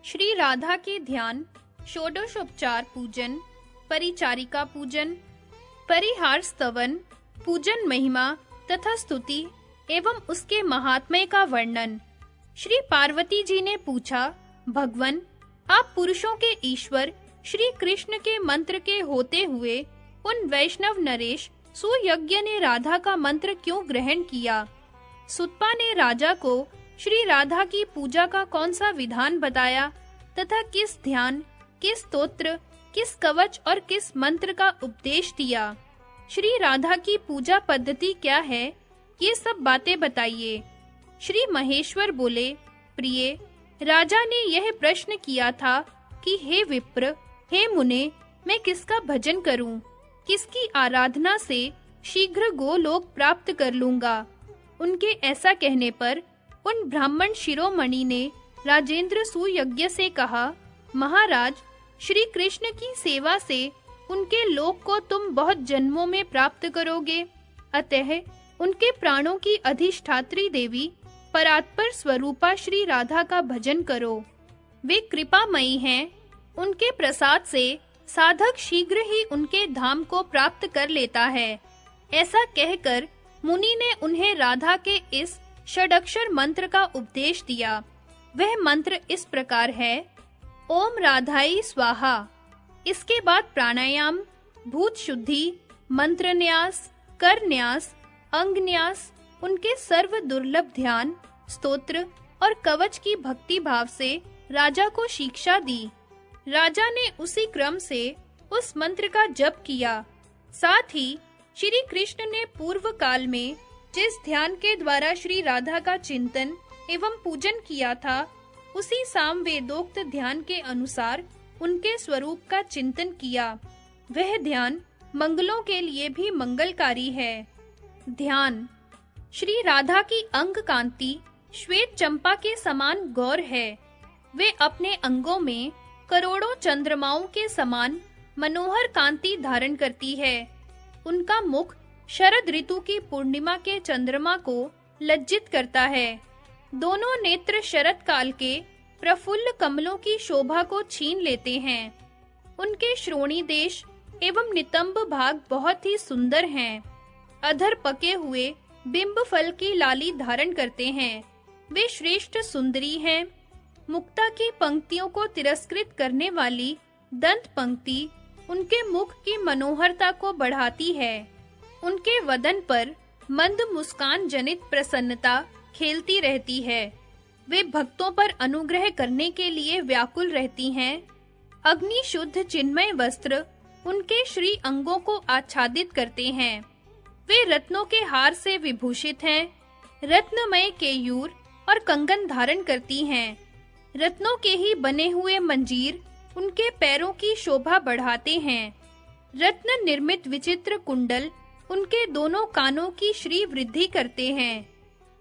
श्री राधा के ध्यान, षोडशोपचार पूजन, परिचारिका पूजन, परिहार स्तवन, पूजन महिमा तथा स्तुति एवं उसके महात्म्य का वर्णन। श्री पार्वती जी ने पूछा, भगवन, आप पुरुषों के ईश्वर श्री कृष्ण के मंत्र के होते हुए उन वैष्णव नरेश सुयज्ञ ने राधा का मंत्र क्यों ग्रहण किया? सुतपा ने राजा को श्री राधा की पूजा का कौन सा विधान बताया तथा किस ध्यान, किस स्तोत्र, किस कवच और किस मंत्र का उपदेश दिया? श्री राधा की पूजा पद्धति क्या है? ये सब बातें बताइए। श्री महेश्वर बोले, प्रिय, राजा ने यह प्रश्न किया था कि हे विप्र, हे मुने, मैं किसका भजन करूं? किसकी आराधना से शीघ्र गोलोक प्राप्त कर लूंगा? उनके ऐसा कहने पर उन ब्राह्मण शिरोमणि ने राजेंद्र सुयज्ञ से कहा, महाराज, श्री कृष्ण की सेवा से उनके लोक को तुम बहुत जन्मों में प्राप्त करोगे। अतः उनके प्राणों की अधिष्ठात्री देवी परात्पर स्वरूपा श्री राधा का भजन करो। वे कृपामयी हैं। उनके प्रसाद से साधक शीघ्र ही उनके धाम को प्राप्त कर लेता है। ऐसा कहकर मुनि ने उन्हें राधा के इस षडक्षर मंत्र का उपदेश दिया। वह मंत्र इस प्रकार है, ओम राधाई स्वाहा। इसके बाद प्राणायाम, भूत शुद्धि, मंत्र न्यास, कर न्यास, अंग न्यास, उनके सर्व दुर्लभ ध्यान, स्तोत्र और कवच की भक्ति भाव से राजा को शिक्षा दी। राजा ने उसी क्रम से उस मंत्र का जप किया। साथ ही श्री कृष्ण ने पूर्व काल में जिस ध्यान के द्वारा श्री राधा का चिंतन एवं पूजन किया था, उसी सामवेदोक्त ध्यान के अनुसार उनके स्वरूप का चिंतन किया। वह ध्यान मंगलों के लिए भी मंगलकारी है। ध्यान। श्री राधा की अंग कांति श्वेत चंपा के समान गौर है। वे अपने अंगों में करोड़ों चंद्रमाओं के समान मनोहर कांति धारण करती है। उनका मुख शरद ऋतु की पूर्णिमा के चंद्रमा को लज्जित करता है। दोनों नेत्र शरद काल के प्रफुल्ल कमलों की शोभा को छीन लेते हैं। उनके श्रोणी देश एवं नितंब भाग बहुत ही सुंदर हैं। अधर पके हुए बिंब फल की लाली धारण करते हैं। वे श्रेष्ठ सुंदरी हैं। मुक्ता की पंक्तियों को तिरस्कृत करने वाली दंत पंक्ति उनके मुख की मनोहरता को बढ़ाती है। उनके वदन पर मंद मुस्कान जनित प्रसन्नता खेलती रहती है। वे भक्तों पर अनुग्रह करने के लिए व्याकुल रहती हैं। अग्नि शुद्ध चिन्मय वस्त्र उनके श्री अंगों को आच्छादित करते हैं। वे रत्नों के हार से विभूषित हैं। रत्नमय केयूर और कंगन धारण करती हैं। रत्नों के ही बने हुए मंजीर उनके पैरों की शोभा बढ़ाते हैं। रत्न निर्मित विचित्र कुंडल उनके दोनों कानों की श्री वृद्धि करते हैं।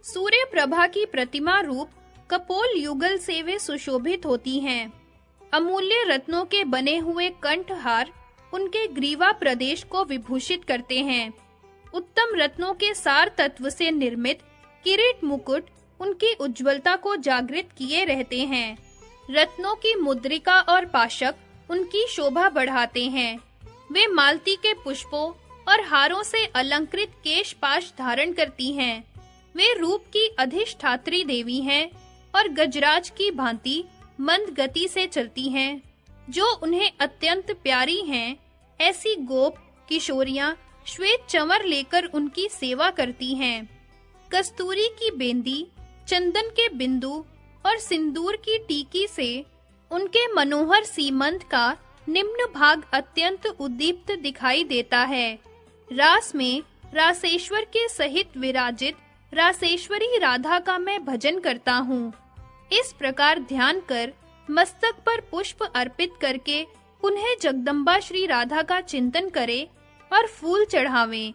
सूर्य प्रभा की प्रतिमा रूप कपोल युगल से वे सुशोभित होती हैं। अमूल्य रत्नों के बने हुए कंठहार उनके ग्रीवा प्रदेश को विभूषित करते हैं। उत्तम रत्नों के सार तत्व से निर्मित किरीट मुकुट उनकी उज्जवलता को जागृत किए रहते हैं। रत्नों की मुद्रिका और पाशक उनकी शोभा बढ़ाते हैं। वे मालती के पुष्पों और हारों से अलंकृत केश पाश धारण करती हैं। वे रूप की अधिष्ठात्री देवी हैं और गजराज की भांति मंद गति से चलती हैं। जो उन्हें अत्यंत प्यारी हैं, ऐसी गोप किशोरियां श्वेत चंवर लेकर उनकी सेवा करती हैं। कस्तूरी की बेंदी, चंदन के बिंदु और सिंदूर की टीकी से उनके मनोहर सीमंत का निम्न भाग अत्यंत उद्दीप्त दिखाई देता है। रास में रासेश्वर के सहित विराजित रासेश्वरी राधा का मैं भजन करता हूँ। इस प्रकार ध्यान कर मस्तक पर पुष्प अर्पित करके पुनः जगदम्बा श्री राधा का चिंतन करे और फूल चढ़ावें।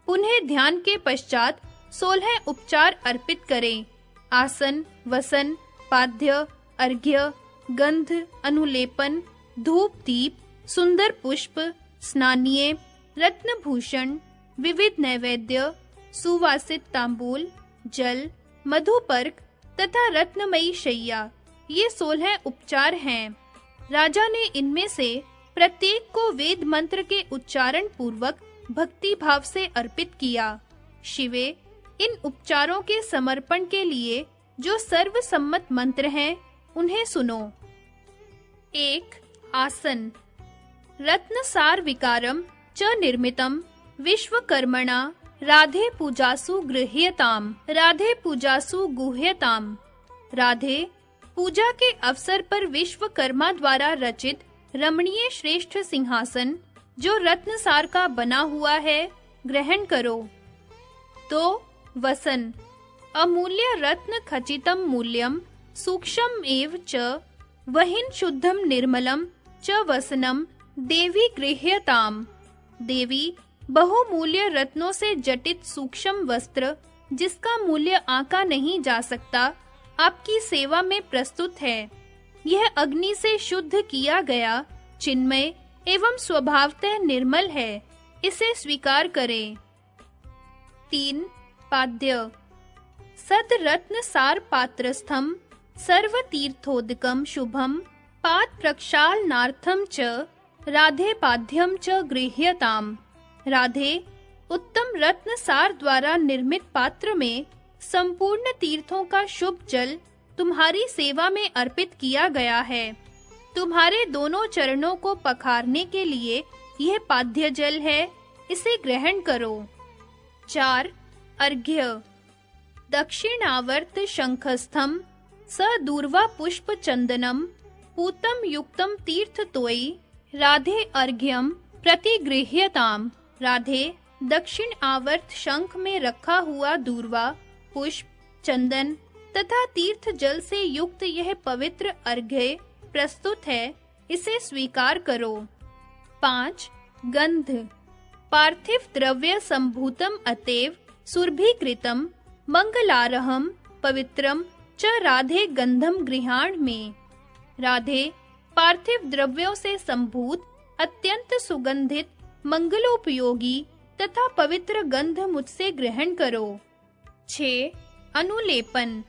पुनः ध्यान के पश्चात 16 उपचार अर्पित करें। आसन, वसन, पाद्य, अर्घ्य, गंध, अनुलेपन, धूप दीप, सुंदर पुष्प, स्नानीय, रत्नभूषण, विविध नैवेद्य, सुवासित तांबूल, जल, मधुपर्क तथा रत्नमयी शैया, ये 16 उपचार हैं। राजा ने इनमें से प्रत्येक को वेद मंत्र के उच्चारण पूर्वक भक्ति भाव से अर्पित किया। शिवे, इन उपचारों के समर्पण के लिए जो सर्वसम्मत मंत्र हैं, उन्हें सुनो। 1. आसन। रत्नसार विकारम च निर्मितम विश्वकर्मणा राधे पूजासु गृह्यताम राधे पूजासु गुह्यताम। राधे, पूजा के अवसर पर विश्वकर्मा द्वारा रचित रमणीय श्रेष्ठ सिंहासन जो रत्नसार का बना हुआ है, ग्रहण करो। 2. वसन। अमूल्य रत्न खचितम मूल्यम सूक्ष्म एव च वहिन शुद्धम निर्मलम च वसनम देवी गृह्यताम। देवी, बहुमूल्य रत्नों से जटित सूक्ष्म वस्त्र जिसका मूल्य आंका नहीं जा सकता, आपकी सेवा में प्रस्तुत है। यह अग्नि से शुद्ध किया गया, चिन्मय एवं स्वभावतः निर्मल है। इसे स्वीकार करें। 3. पाद्य। सद रत्न सार पात्रस्थम सर्व तीर्थोदकम शुभम पाद प्रक्षालनार्थम च राधे पाद्यम च गृह्यताम। राधे, उत्तम रत्न सार द्वारा निर्मित पात्र में संपूर्ण तीर्थों का शुभ जल तुम्हारी सेवा में अर्पित किया गया है। तुम्हारे दोनों चरणों को पखारने के लिए यह पाद्य जल है, इसे ग्रहण करो। 4. अर्घ्य। दक्षिणावर्त शंखस्थम सदूर्वा पुष्प चंदनम पूतम युक्तम तीर्थ तोयी राधे अर्घ्यम प्रतिगृह्यताम। राधे, दक्षिण आवर्त शंख में रखा हुआ दूर्वा, पुष्प, चंदन तथा तीर्थ जल से युक्त यह पवित्र अर्घ्य प्रस्तुत है, इसे स्वीकार करो। 5. गंध। पार्थिव द्रव्य संभूतम अतएव सुरभिकृतम मंगलारहम पवित्रम च राधे गंधम गृहाण में। राधे, पार्थिव द्रव्यों से संभूत अत्यंत सुगंधित मंगलोपयोगी तथा पवित्र गंध मुझसे ग्रहण करो। 6. अनुलेपन।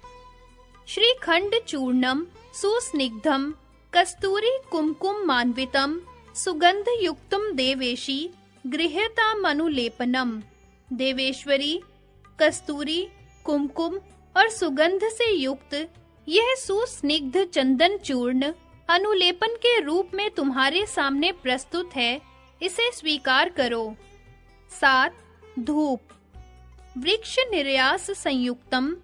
श्रीखंड चूर्णम सुस्निग्धम कस्तूरी कुमकुम मान्वितम सुगंध युक्तम देवेशी गृह्यताम अनुलेपनम। देवेश्वरी, कस्तूरी, कुमकुम और सुगंध से युक्त यह सुस्निग्ध चंदन चूर्ण अनुलेपन के रूप में तुम्हारे सामने प्रस्तुत है, इसे स्वीकार करो। 7. धूप। वृक्ष निर्यास संयुक्तम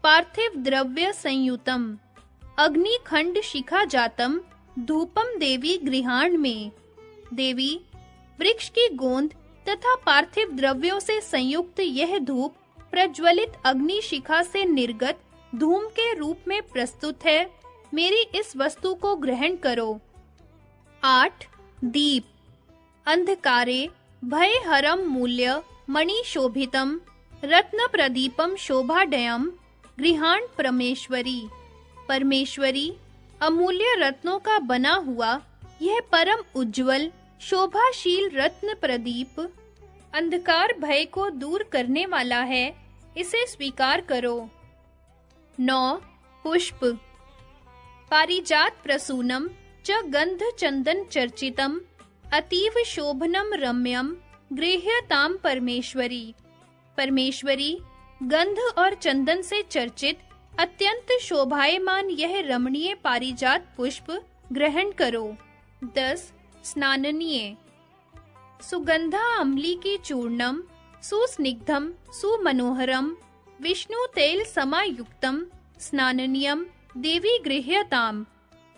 पार्थिव द्रव्य संयुतम अग्निखंड शिखा जातम धूपम देवी गृहाण में। देवी, वृक्ष की गोंद तथा पार्थिव द्रव्यों से संयुक्त यह धूप प्रज्वलित अग्नि शिखा से निर्गत धूम के रूप में प्रस्तुत है, मेरी इस वस्तु को ग्रहण करो। 8. दीप। अंधकारे भयहरम मूल्य मणि शोभितम रत्न प्रदीपम शोभाडयम गृहाण परमेश्वरी। परमेश्वरी, अमूल्य रत्नों का बना हुआ यह परम उज्जवल शोभाशील रत्न प्रदीप अंधकार भय को दूर करने वाला है, इसे स्वीकार करो। 9. पुष्प। पारिजात प्रसूनम च गंध चंदन चर्चितम अतीव शोभनम रम्यम गृह्यताम परमेश्वरी। परमेश्वरी, गंध और चंदन से चर्चित अत्यंत शोभायमान यह रमणीय पारिजात पुष्प ग्रहण करो। 10. स्नाननीय। सुगंधा अम्ली की चूर्णम सुस्निग्धम सुमनोहरम विष्णु तेल समायुक्तम स्नाननीयम देवी गृह्यताम।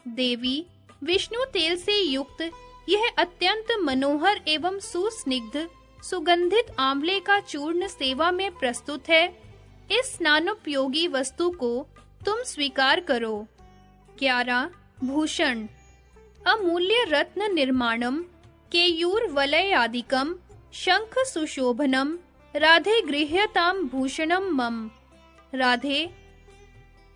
देवी, विष्णु तेल से युक्त यह अत्यंत मनोहर एवं सुस्निग्ध सुगंधित आंवले का चूर्ण सेवा में प्रस्तुत है, इस स्नानोपयोगी वस्तु को तुम स्वीकार करो। 11. भूषण। अमूल्य रत्न निर्माणम केयूर वलयादिकम शंख सुशोभनम राधे गृह्यताम भूषणम मम। राधे,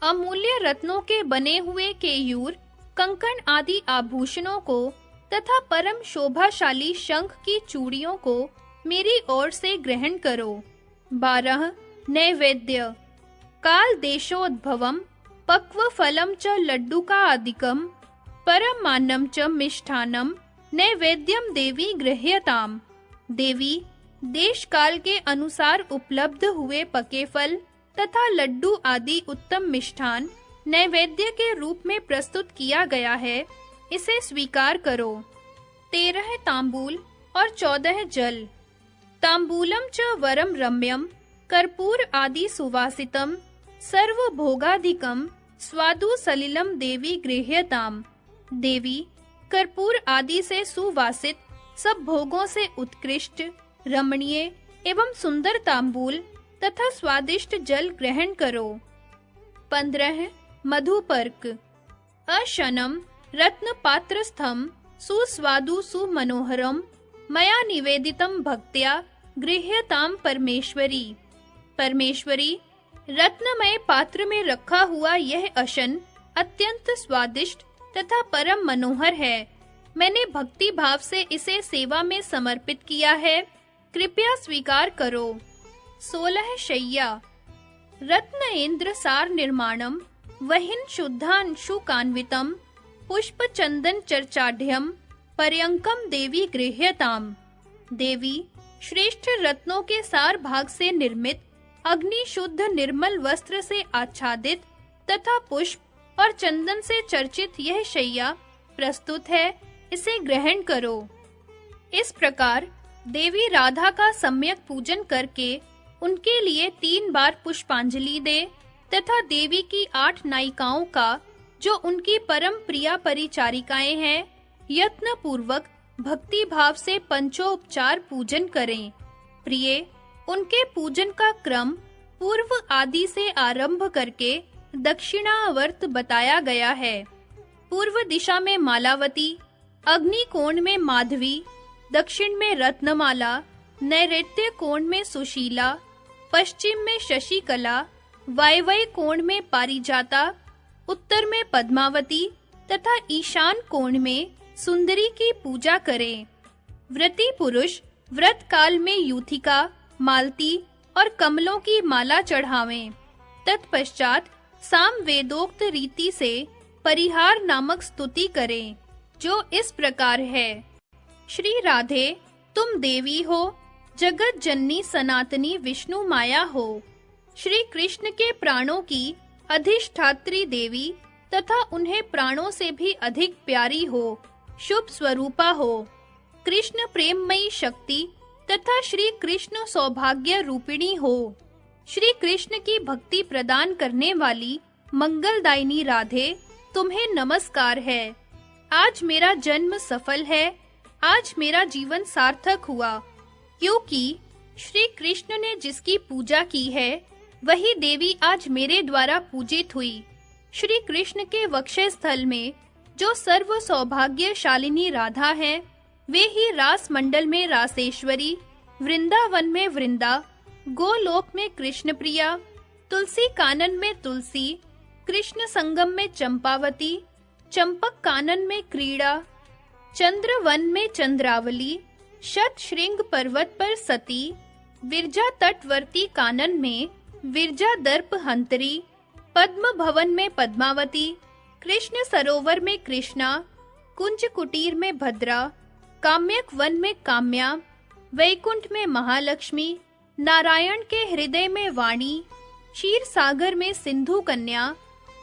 अमूल्य रत्नों के बने हुए केयूर, कंकण आदि आभूषणों को तथा परम शोभाशाली शंख की चूड़ियों को मेरी ओर से ग्रहण करो। 12. नैवेद्य। काल देशोद्भवम पक्व फलम च लड्डुका आदिकम परमान्नम च मिष्ठानम नैवेद्यम देवी गृह्यताम। देवी, देश काल के अनुसार उपलब्ध हुए पके फल तथा लड्डू आदि उत्तम मिष्ठान नैवेद्य के रूप में प्रस्तुत किया गया है, इसे स्वीकार करो। 13 तांबूल और 14 जल। तांबूलम च वरम रम्यम कर्पूर आदि सुवासितम सर्व भोगाधिकम स्वादु सलिलम देवी गृह्यताम। देवी, कर्पूर आदि से सुवासित सब भोगों से उत्कृष्ट, रमणीय एवं सुंदर तांबूल तथा स्वादिष्ट जल ग्रहण करो। 15 मधुपर्क। अशनम रत्न पात्रस्थम सुस्वादु सुमनोहरम मया निवेदितम भक्त्या गृह्यताम परमेश्वरी। परमेश्वरी, रत्नमय पात्र में रखा हुआ यह अशन अत्यंत स्वादिष्ट तथा परम मनोहर है। मैंने भक्ति भाव से इसे सेवा में समर्पित किया है, कृपया स्वीकार करो। 16 शय्या। रत्न इंद्र सार निर्माणम वहिन शुद्धांशु कान्वितम पुष्प चंदन चर्चाढ़्यम पर्यंकम देवी गृह्यताम। देवी, श्रेष्ठ रत्नों के सार भाग से निर्मित अग्नि शुद्ध निर्मल वस्त्र से आच्छादित तथा पुष्प और चंदन से चर्चित यह शैया प्रस्तुत है, इसे ग्रहण करो। इस प्रकार देवी राधा का सम्यक पूजन करके उनके लिए 3 बार पुष्पांजलि दे तथा देवी की 8 नायिकाओं का, जो उनकी परम प्रिया परिचारिकाएं हैं, यत्न पूर्वक भक्ति भाव से पंचोपचार पूजन करें। प्रिय, उनके पूजन का क्रम पूर्व आदि से आरंभ करके दक्षिणावर्त बताया गया है। पूर्व दिशा में मालावती, अग्नि कोण में माधवी, दक्षिण में रत्नमाला, नैऋत्य कोण में सुशीला, पश्चिम में शशिकला, वायव्य कोण में पारिजाता, उत्तर में पद्मावती तथा ईशान कोण में सुंदरी की पूजा करें। व्रती पुरुष व्रत काल में यूथिका, मालती और कमलों की माला चढ़ावें। तत्पश्चात साम वेदोक्त रीति से परिहार नामक स्तुति करें, जो इस प्रकार है। श्री राधे, तुम देवी हो, जगत जननी सनातनी विष्णु माया हो। श्री कृष्ण के प्राणों की अधिष्ठात्री देवी तथा उन्हें प्राणों से भी अधिक प्यारी हो, शुभ स्वरूपा हो। कृष्ण प्रेममयी शक्ति तथा श्री कृष्ण सौभाग्य रूपिणी हो। श्री कृष्ण की भक्ति प्रदान करने वाली मंगलदायिनी राधे, तुम्हें नमस्कार है। आज मेरा जन्म सफल है, आज मेरा जीवन सार्थक हुआ, क्योंकि श्री कृष्ण ने जिसकी पूजा की है, वही देवी आज मेरे द्वारा पूजित हुई। श्री कृष्ण के वक्षस्थल स्थल में जो सर्व सौभाग्यशालिनी राधा है, वे ही रास मंडल में रासेश्वरी, वृंदावन में वृंदा, गोलोक में कृष्ण प्रिया, तुलसी कानन में तुलसी, कृष्ण संगम में चंपावती, चंपक कानन में क्रीड़ा, चंद्रवन में चंद्रावली, शत श्रृंग पर्वत पर सती, विरजा तटवर्ती कानन में विरजा दर्प हंतरी, पद्म भवन में पद्मावती, कृष्ण सरोवर में कृष्णा, कुंज कुटीर में भद्रा, काम्यक वन में काम्या, वैकुंठ में महालक्ष्मी, नारायण के हृदय में वाणी, क्षीर सागर में सिंधु कन्या,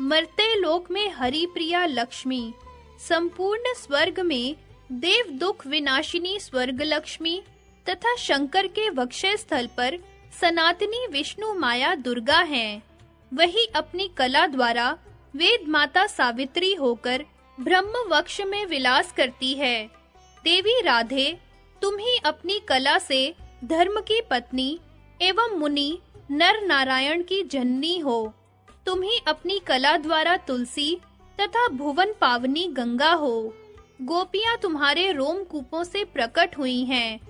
मर्त्य लोक में हरि प्रिया लक्ष्मी, संपूर्ण स्वर्ग में देव दुख विनाशिनी स्वर्ग लक्ष्मी तथा शंकर के वक्षस्थल स्थल पर सनातनी विष्णु माया दुर्गा हैं। वही अपनी कला द्वारा वेद माता सावित्री होकर ब्रह्म वक्ष में विलास करती है। देवी राधे, तुम ही अपनी कला से धर्म की पत्नी एवं मुनि नर नारायण की जननी हो। तुम ही अपनी कला द्वारा तुलसी तथा भुवन पावनी गंगा हो। गोपियां तुम्हारे रोमकूपों से प्रकट हुई हैं।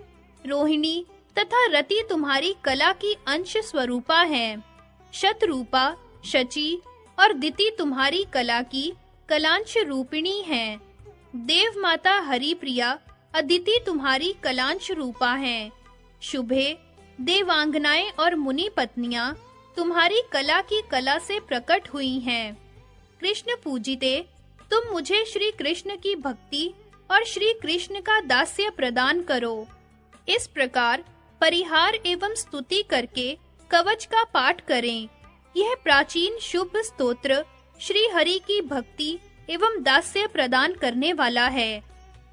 रोहिणी तथा रति तुम्हारी कला की अंश स्वरूपा हैं। शतरूपा, शची और दिति तुम्हारी कला की कलांश रूपिणी हैं। देव माता हरि प्रिया अदिति तुम्हारी कलांश रूपा हैं। शुभे, देवांगनाएं और मुनि पत्नियां तुम्हारी कला की कला से प्रकट हुई हैं। कृष्ण पूजिते, तुम मुझे श्री कृष्ण की भक्ति और श्री कृष्ण का दास्य प्रदान करो। इस प्रकार परिहार एवं स्तुति करके कवच का पाठ करें। यह प्राचीन शुभ स्तोत्र श्री हरि की भक्ति एवं दास्य प्रदान करने वाला है।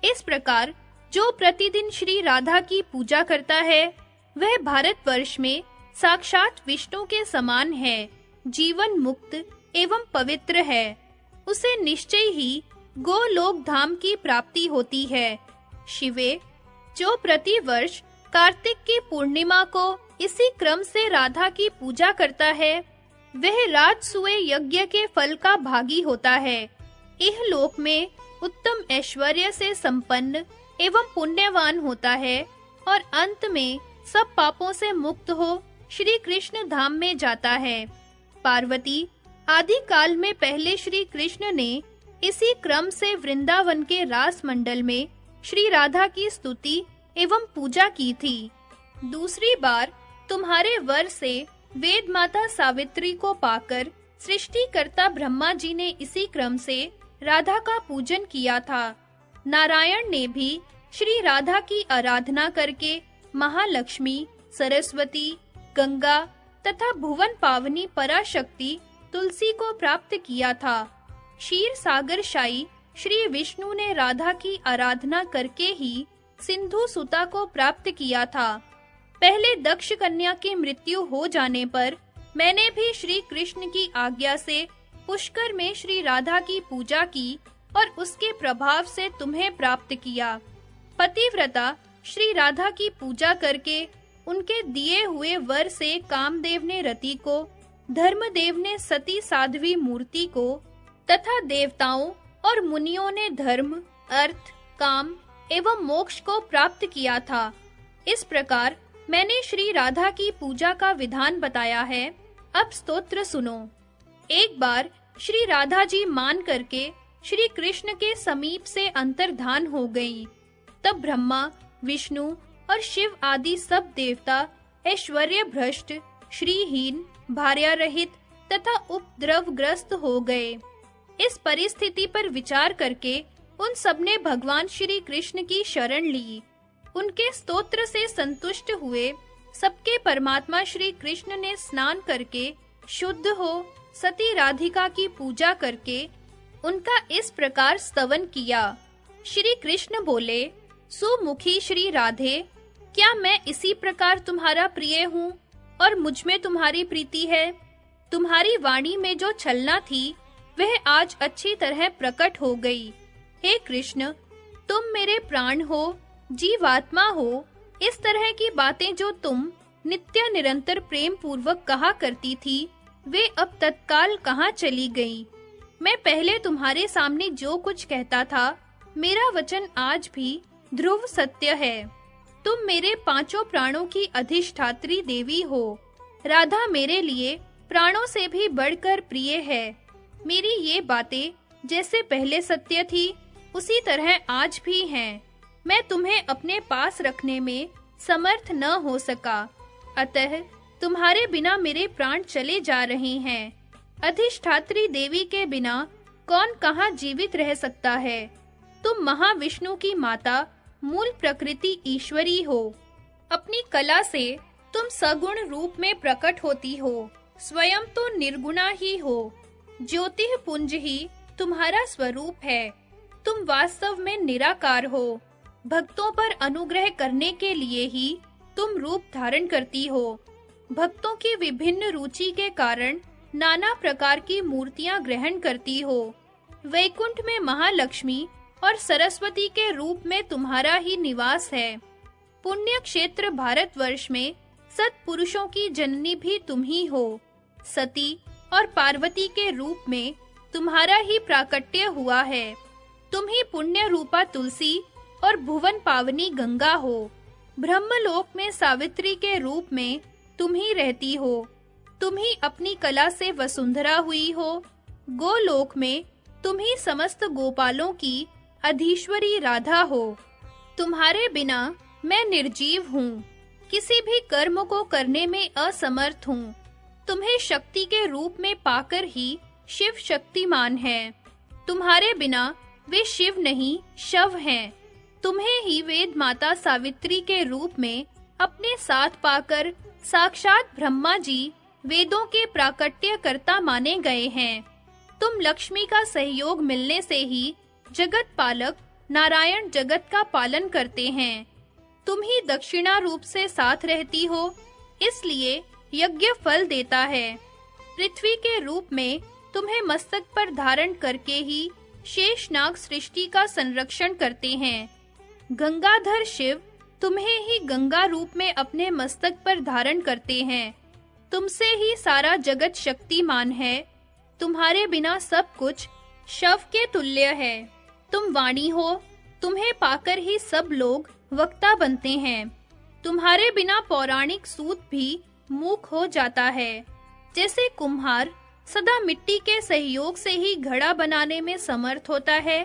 इस प्रकार जो प्रतिदिन श्री राधा की पूजा करता है, वह भारतवर्ष में साक्षात विष्णु के समान है, जीवन मुक्त एवं पवित्र है। उसे निश्चय ही गोलोक धाम की प्राप्ति होती है। शिवे, जो प्रति वर्ष कार्तिक की पूर्णिमा को इसी क्रम से राधा की पूजा करता है, वह राजसूय यज्ञ के फल का भागी होता है। इह लोक में उत्तम ऐश्वर्य से संपन्न एवं पुण्यवान होता है और अंत में सब पापों से मुक्त हो श्री कृष्ण धाम में जाता है। पार्वती, आदि काल में पहले श्री कृष्ण ने इसी क्रम से वृंदावन के रास मंडल में श्री राधा की स्तुति एवं पूजा की थी। दूसरी बार तुम्हारे वर से वेद माता सावित्री को पाकर सृष्टिकर्ता ब्रह्मा जी ने इसी क्रम से राधा का पूजन किया था। नारायण ने भी श्री राधा की आराधना करके महालक्ष्मी, सरस्वती, गंगा तथा भुवन पावनी पराशक्ति तुलसी को प्राप्त किया था। क्षीर सागर शायी श्री विष्णु ने राधा की आराधना करके ही सिंधु सुता को प्राप्त किया था। पहले दक्ष कन्या की मृत्यु हो जाने पर मैंने भी श्री कृष्ण की आज्ञा से पुष्कर में श्री राधा की पूजा की और उसके प्रभाव से तुम्हें प्राप्त किया। पतिव्रता श्री राधा की पूजा करके उनके दिए हुए वर से कामदेव ने रति को, धर्मदेव ने सती साध्वी मूर्ति को तथा देवताओं और मुनियों ने धर्म, अर्थ, काम एवं मोक्ष को प्राप्त किया था। इस प्रकार मैंने श्री राधा की पूजा का विधान बताया है। अब स्तोत्र सुनो। एक बार श्री राधा जी मान करके श्री कृष्ण के समीप से अंतर्धान हो गईं। तब ब्रह्मा, विष्णु और शिव आदि सब देवता ऐश्वर्य भ्रष्ट, श्रीहीन, भार्या रहित तथा उपद्रवग्रस्त हो गए। इस परिस्थिति पर विचार करके उन सबने भगवान श्री कृष्ण की शरण ली। उनके स्तोत्र से संतुष्ट हुए सबके परमात्मा श्री कृष्ण ने स्नान करके शुद्ध हो सती राधिका की पूजा करके उनका इस प्रकार स्तवन किया। श्री कृष्ण बोले, सुमुखी श्री राधे, क्या मैं इसी प्रकार तुम्हारा प्रिय हूँ और मुझ में तुम्हारी प्रीति है? तुम्हारी वाणी में जो छलना थी वह आज अच्छी तरह प्रकट हो गई। हे कृष्ण, तुम मेरे प्राण हो, जीवात्मा हो। इस तरह की बातें जो तुम नित्य निरंतर प्रेम पूर्वक कहा करती थी, वे अब तत्काल कहाँ चली गईं? मैं पहले तुम्हारे सामने जो कुछ कहता था, मेरा वचन आज भी ध्रुव सत्य है। तुम मेरे पांचों प्राणों की अधिष्ठात्री देवी हो। राधा मेरे लिए प्राणों से भी बढ़कर प्रिय है। मेरी ये बातें जैसे पहले सत्य थी, उसी तरह आज भी हैं। मैं तुम्हें अपने पास रखने में समर्थ न हो सका, अतः तुम्हारे बिना मेरे प्राण चले जा रहे हैं। अधिष्ठात्री देवी के बिना कौन कहाँ जीवित रह सकता है? तुम महाविष्णु की माता, मूल प्रकृति ईश्वरी हो। अपनी कला से तुम सगुण रूप में प्रकट होती हो, स्वयं तो निर्गुणा ही हो। ज्योतिः पुंज ही तुम्हारा स्वरूप है। तुम वास्तव में निराकार हो। भक्तों पर अनुग्रह करने के लिए ही तुम रूप धारण करती हो। भक्तों की विभिन्न रुचि के कारण नाना प्रकार की मूर्तियां ग्रहण करती हो। वैकुंठ में महालक्ष्मी और सरस्वती के रूप में तुम्हारा ही निवास है। पुण्य क्षेत्र भारतवर्ष में सत्पुरुषों की जननी भी तुम ही हो। सती और पार्वती के रूप में तुम्हारा ही प्राकट्य हुआ है। तुम ही पुण्य रूपा तुलसी और भुवन पावनी गंगा हो। ब्रह्मलोक में सावित्री के रूप में तुम ही रहती हो। तुम ही अपनी कला से वसुंधरा हुई हो। गोलोक में तुम ही समस्त गोपालों की अधीश्वरी राधा हो। तुम्हारे बिना मैं निर्जीव हूँ, किसी भी कर्म को करने में असमर्थ हूँ। तुम्हें शक्ति के रूप में पाकर ही शिव शक्तिमान है। तुम्हारे बिना वे शिव नहीं शव हैं। तुम्हें ही वेद माता सावित्री के रूप में अपने साथ पाकर साक्षात ब्रह्मा जी वेदों के प्राकट्यकर्ता माने गए हैं। तुम लक्ष्मी का सहयोग मिलने से ही जगत पालक नारायण जगत का पालन करते हैं। तुम ही दक्षिणा रूप से साथ रहती हो, इसलिए यज्ञ फल देता है। पृथ्वी के रूप में तुम्हें मस्तक पर धारण करके ही शेषनाग सृष्टि का संरक्षण करते हैं। गंगाधर शिव तुम्हें ही गंगा रूप में अपने मस्तक पर धारण करते हैं। तुमसे ही सारा जगत शक्तिमान है। तुम्हारे बिना सब कुछ शव के तुल्य है। तुम वाणी हो, तुम्हें पाकर ही सब लोग वक्ता बनते हैं। तुम्हारे बिना पौराणिक सूत भी मूक हो जाता है। जैसे कुम्हार सदा मिट्टी के सहयोग से ही घड़ा बनाने में समर्थ होता है,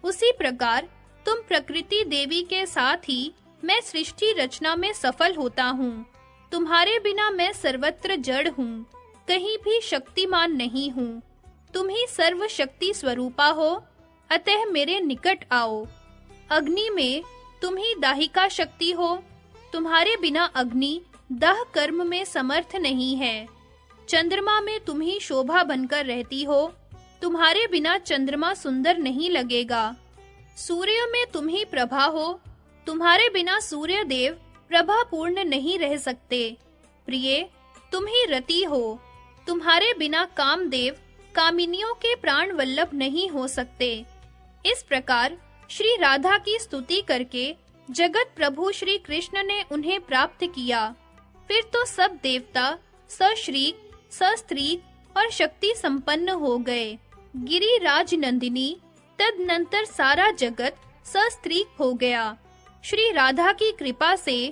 उसी प्रकार तुम प्रकृति देवी के साथ ही मैं सृष्टि रचना में सफल होता हूँ। तुम्हारे बिना मैं सर्वत्र जड़ हूँ, कहीं भी शक्तिमान नहीं हूँ। तुम ही सर्व शक्ति स्वरूपा हो, अतः मेरे निकट आओ। अग्नि में तुम ही दाहिका शक्ति हो। तुम्हारे बिना अग्नि दाह कर्म में समर्थ नहीं है। चंद्रमा में तुम ही शोभा बनकर रहती हो। तुम्हारे बिना चंद्रमा सुंदर नहीं लगेगा। सूर्य में तुम ही प्रभा हो। तुम्हारे बिना सूर्य देव प्रभा पूर्ण नहीं रह सकते। प्रिय, तुम ही रति हो। तुम्हारे बिना कामदेव कामिनियों के प्राण वल्लभ नहीं हो सकते। इस प्रकार श्री राधा की स्तुति करके जगत प्रभु श्री कृष्ण ने उन्हें प्राप्त किया। फिर तो सब देवता सश्रीक, सस्त्रीक और शक्ति संपन्न हो गए। गिरिराज नंदिनी तदनंतर सारा जगत सस्त्रीक हो गया। श्री राधा की कृपा से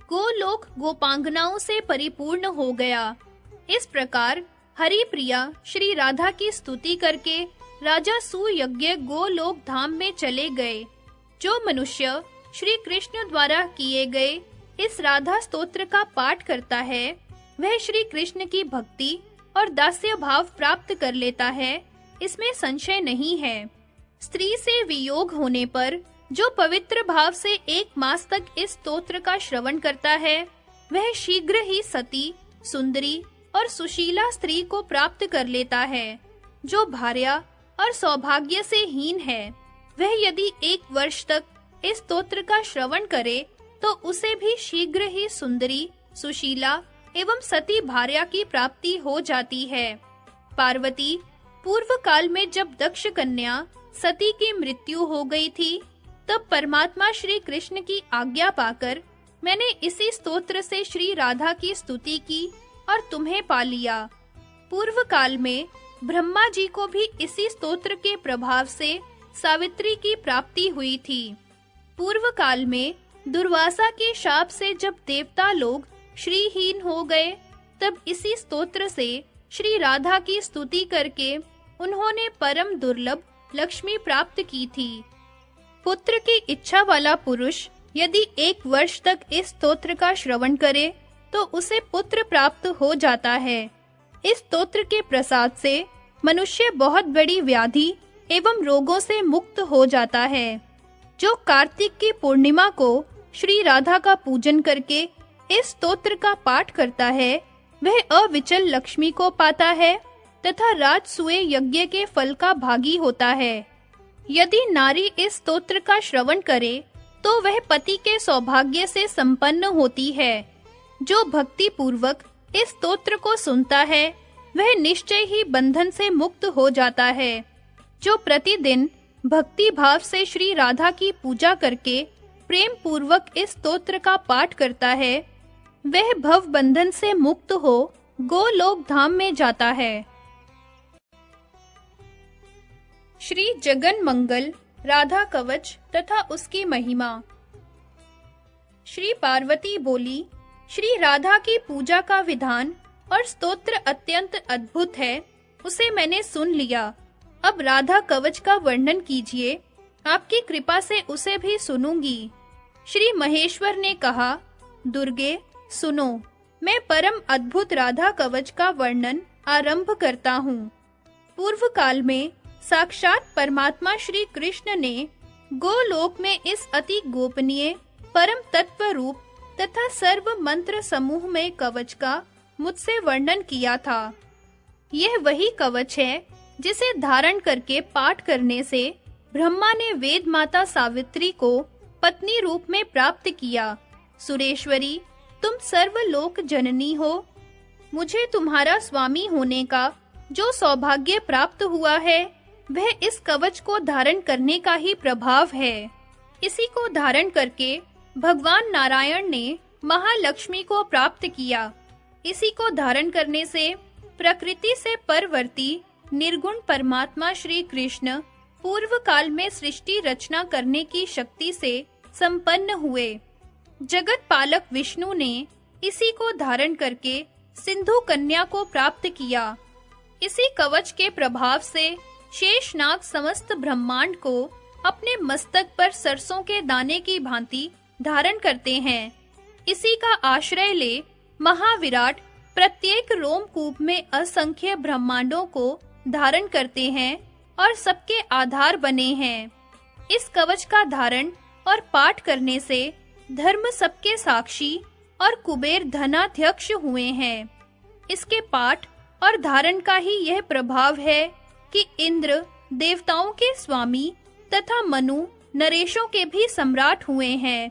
गोलोक गोपांगनाओं से परिपूर्ण हो गया। इस प्रकार हरि प्रिया श्री राधा की स्तुति करके राजा सुयज्ञ गोलोक धाम में चले गए। जो मनुष्य श्री कृष्ण द्वारा किए गए इस राधा स्तोत्र का पाठ करता है, वह श्री कृष्ण की भक्ति और दास्य भाव प्राप्त कर लेता है, इसमें संशय नहीं है। स्त्री से वियोग होने पर जो पवित्र भाव से 1 मास तक इस स्तोत्र का श्रवण करता है, वह शीघ्र ही सती, सुंदरी और सुशीला स्त्री को प्राप्त कर लेता है। जो भार्या और सौभाग्य से हीन है, वह यदि 1 वर्ष तक इस स्तोत्र का श्रवण करे, तो उसे भी शीघ्र ही सुंदरी, सुशीला एवं सती भार्या की प्राप्ति हो जाती है। पार्वती, पूर्व काल में जब दक्ष कन्या सती की मृत्यु हो गई थी, तब परमात्मा श्री कृष्ण की आज्ञा पाकर मैंने इसी स्तोत्र से श्री राधा की स्तुति की और तुम्हें पा लिया। पूर्व काल में ब्रह्मा जी को भी इसी स्तोत्र के प्रभाव से सावित्री की प्राप्ति हुई थी। पूर्व काल में दुर्वासा के शाप से जब देवता लोग श्रीहीन हो गए, तब इसी स्तोत्र से श्री राधा की स्तुति करके उन्होंने परम दुर्लभ लक्ष्मी प्राप्त की थी। पुत्र की इच्छा वाला पुरुष यदि 1 वर्ष तक इस स्तोत्र का श्रवण करे, तो उसे पुत्र प्राप्त हो जाता है। इस स्तोत्र के प्रसाद से मनुष्य बहुत बड़ी व्याधि एवं रोगों से मुक्त हो जाता है। जो कार्तिक की पूर्णिमा को श्री राधा का पूजन करके इस स्तोत्र का पाठ करता है, वह अविचल लक्ष्मी को पाता है तथा राजसूय यज्ञ के फल का भागी होता है। यदि नारी इस स्तोत्र का श्रवण करे, तो वह पति के सौभाग्य से संपन्न होती है। जो भक्ति पूर्वक इस स्तोत्र को सुनता है, वह निश्चय ही बंधन से मुक्त हो जाता है। जो प्रतिदिन भक्ति भाव से श्री राधा की पूजा करके प्रेम पूर्वक इस स्तोत्र का पाठ करता है, वह भव बंधन से मुक्त हो गोलोक धाम में जाता है। श्री जगन मंगल राधा कवच तथा उसकी महिमा। श्री पार्वती बोली, श्री राधा की पूजा का विधान और स्तोत्र अत्यंत अद्भुत है, उसे मैंने सुन लिया। अब राधा कवच का वर्णन कीजिए, आपकी कृपा से उसे भी सुनूंगी। श्री महेश्वर ने कहा, दुर्गे सुनो, मैं परम अद्भुत राधा कवच का वर्णन आरंभ करता हूँ। पूर्व काल में साक्षात परमात्मा श्री कृष्ण ने गोलोक में इस अति गोपनीय परम तत्व रूप तथा सर्व मंत्र समूह में कवच का मुझसे वर्णन किया था। यह वही कवच है जिसे धारण करके पाठ करने से ब्रह्मा ने वेद माता सावित्री को पत्नी रूप में प्राप्त किया। सुरेश्वरी, तुम सर्वलोक जननी हो। मुझे तुम्हारा स्वामी होने का जो सौभाग्य प्राप्त हुआ है, वह इस कवच को धारण करने का ही प्रभाव है। इसी को धारण करके भगवान नारायण ने महालक्ष्मी को प्राप्त किया। इसी को धारण करने से प्रकृति से परवर्ती निर्गुण परमात्मा श्री कृष्ण पूर्व काल में सृष्टि रचना करने की शक्ति से संपन्न हुए। जगत पालक विष्णु ने इसी को धारण करके सिंधु कन्या को प्राप्त किया। इसी कवच के प्रभाव से शेषनाग समस्त ब्रह्मांड को अपने मस्तक पर सरसों के दाने की भांति धारण करते हैं। इसी का आश्रय ले महाविराट प्रत्येक रोमकूप में असंख्य ब्रह्मांडों को धारण करते हैं और सबके आधार बने हैं। इस कवच का धारण और पाठ करने से धर्म सबके साक्षी और कुबेर धनाध्यक्ष हुए हैं। इसके पाठ और धारण का ही यह प्रभाव है कि इंद्र देवताओं के स्वामी तथा मनु नरेशों के भी सम्राट हुए हैं।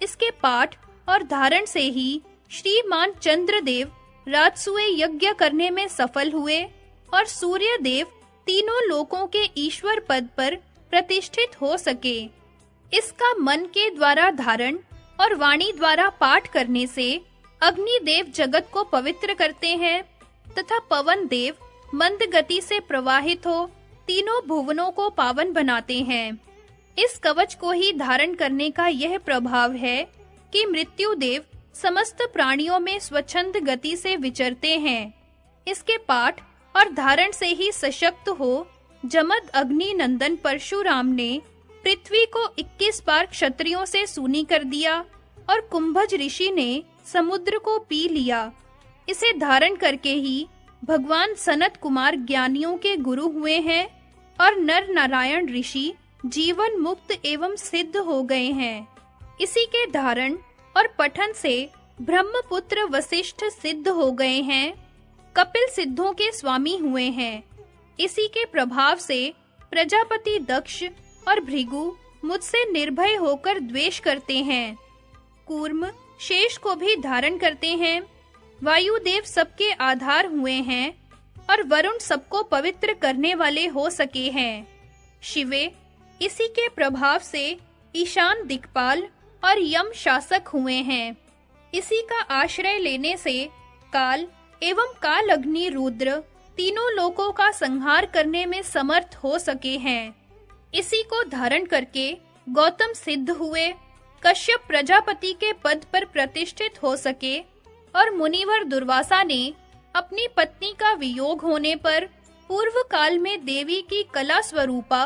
इसके पाठ और धारण से ही श्रीमान चंद्रदेव राजसूय यज्ञ करने में सफल हुए और सूर्य देव तीनों लोकों के ईश्वर पद पर प्रतिष्ठित हो सके। इसका मन के द्वारा धारण और वाणी द्वारा पाठ करने से अग्नि देव जगत को पवित्र करते हैं तथा पवन देव मंद गति से प्रवाहित हो तीनों भुवनों को पावन बनाते हैं। इस कवच को ही धारण करने का यह प्रभाव है कि मृत्यु देव समस्त प्राणियों में स्वच्छंद गति से विचरते हैं। इसके पाठ और धारण से ही सशक्त हो जमद अग्नि नंदन परशुराम ने पृथ्वी को 21 बार क्षत्रियों से सूनी कर दिया और कुंभज ऋषि ने समुद्र को पी लिया। इसे धारण करके ही भगवान सनत कुमार ज्ञानियों के गुरु हुए हैं और नर नारायण ऋषि जीवन मुक्त एवं सिद्ध हो गए हैं। इसी के धारण और पठन से ब्रह्मपुत्र वशिष्ठ सिद्ध हो गए हैं, कपिल सिद्धों के स्वामी हुए हैं। इसी के प्रभाव से प्रजापति दक्ष और भृगु मुझसे निर्भय होकर द्वेष करते हैं। कूर्म शेष को भी धारण करते हैं। वायुदेव सबके आधार हुए हैं और वरुण सबको पवित्र करने वाले हो सके हैं। शिवे इसी के प्रभाव से ईशान दिक्पाल और यम शासक हुए हैं। इसी का आश्रय लेने से काल एवं काल अग्नि रुद्र तीनों लोकों का संहार करने में समर्थ हो सके हैं। इसी को धारण करके गौतम सिद्ध हुए, कश्यप प्रजापति के पद पर प्रतिष्ठित हो सके और मुनिवर दुर्वासा ने अपनी पत्नी का वियोग होने पर पूर्व काल में देवी की कला स्वरूपा